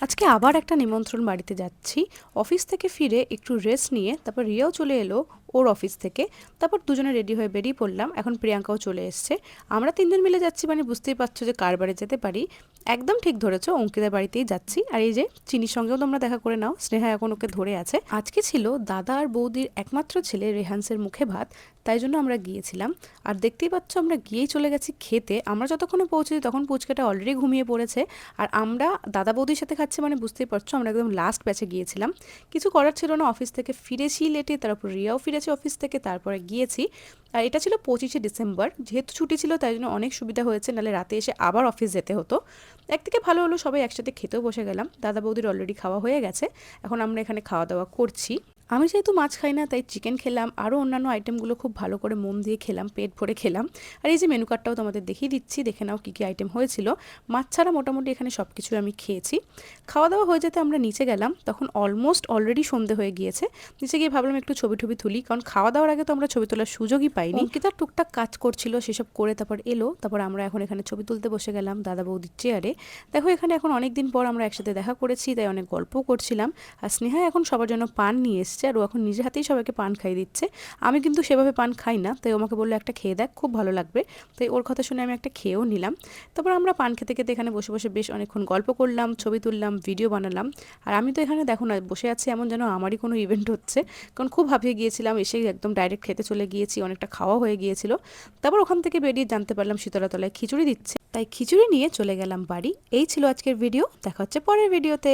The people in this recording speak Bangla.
আজকে আবার একটা নিমন্ত্রণ বাড়িতে যাচ্ছি। অফিস থেকে ফিরে একটু রেস্ট নিয়ে তারপর রিয়াও চলে এলো ওর অফিস থেকে। তারপর দুজনে রেডি হয়ে বেরিয়ে পড়লাম। এখন প্রিয়াঙ্কাও চলে এসছে। আমরা তিনজন মিলে যাচ্ছি, মানে বুঝতেই পারছো যে কার বাড়ি যেতে পারি। একদম ঠিক ধরেছো, অঙ্কিতার বাড়িতেই যাচ্ছি। আর এই যে চিনির সঙ্গেও তোমরা দেখা করে নাও, স্নেহা এখন ওকে ধরে আছে। আজকে ছিল দাদা আর বৌদির একমাত্র ছেলে রেহান্সের মুখে ভাত, তাই জন্য আমরা গিয়েছিলাম। আর দেখতেই পাচ্ছ আমরা গিয়েই চলে গেছি খেতে। আমরা যতক্ষণে পৌঁছেছি তখন পুচকাটা অলরেডি ঘুমিয়ে পড়েছে। আর আমরা দাদা বৌদির সাথে খাচ্ছি, মানে বুঝতেই পারছো আমরা একদম লাস্ট ব্যাচে গিয়েছিলাম। কিছু করার ছিল না, অফিস থেকে ফিরেছি লেটে, তারপর রিয়াও ফিরেছে অফিস থেকে, তারপরে গিয়েছি। আর এটা ছিল 25শে ডিসেম্বর, যেহেতু ছুটি ছিল তাই জন্য অনেক সুবিধা হয়েছে, নাহলে রাতে এসে আবার অফিস যেতে হতো। একদিকে ভালো হলো সবাই একসাথে খেতেও বসে গেলাম। দাদা বৌদির অলরেডি খাওয়া হয়ে গেছে, এখন আমরা এখানে খাওয়া দাওয়া করছি। আমি যেহেতু মাছ খাই না তাই চিকেন খেলাম, আরও অন্যান্য আইটেমগুলো খুব ভালো করে মন দিয়ে খেলাম, পেট ভরে খেলাম। আর এই যে মেনু কার্ডটাও তোমাদের দেখিয়ে দিচ্ছি, দেখে নাও কী কী আইটেম হয়েছিল। মাছ ছাড়া মোটামুটি এখানে সব কিছুই আমি খেয়েছি। খাওয়া দাওয়া হয়ে যেতে আমরা নিচে গেলাম, তখন অলমোস্ট অলরেডি সন্ধে হয়ে গিয়েছে। নিচে গিয়ে ভাবলাম একটু ছবি টবি তুলি, কারণ খাওয়া দাওয়ার আগে তো আমরা ছবি তোলার সুযোগই পাইনি। অঙ্কিতা টুকটাক কাজ করছিল, সেসব করে তারপর এলো। তারপর আমরা এখন এখানে ছবি তুলতে বসে গেলাম দাদা বৌদির চেয়ারে। দেখো এখানে এখন অনেক দিন পর আমরা একসাথে দেখা করেছি, তাই অনেক গল্পও করছিলাম। আর স্নেহা এখন সবার জন্য পান নিয়ে এসছে, আর ও এখন নিজের হাতেই সবাইকে পান খাইয়ে দিচ্ছে। আমি কিন্তু সেভাবে পান খাই না, তাই আমাকে বললো একটা খেয়ে দেখ, খুব ভালো লাগবে। তাই ওর কথা শুনে আমি একটা খেয়েও নিলাম। তারপর আমরা পান খেতে খেতে এখানে বসে বসে বেশ অনেকক্ষণ গল্প করলাম, ছবি তুললাম, ভিডিও বানালাম। আর আমি তো এখানে দেখো না বসে আছি এমন যেন আমারই কোনো ইভেন্ট হচ্ছে, কারণ খুব হাঁপিয়ে গিয়েছিলাম। এসেই একদম ডাইরেক্ট খেতে চলে গিয়েছি, অনেকটা খাওয়া হয়ে গিয়েছিল। তারপর ওখান থেকে বেরিয়ে জানতে পারলাম শীতলাতলায় খিচুড়ি দিচ্ছে, তাই খিচুড়ি নিয়ে চলে গেলাম বাড়ি। এই ছিল আজকের ভিডিও, দেখা হচ্ছে পরের ভিডিওতে।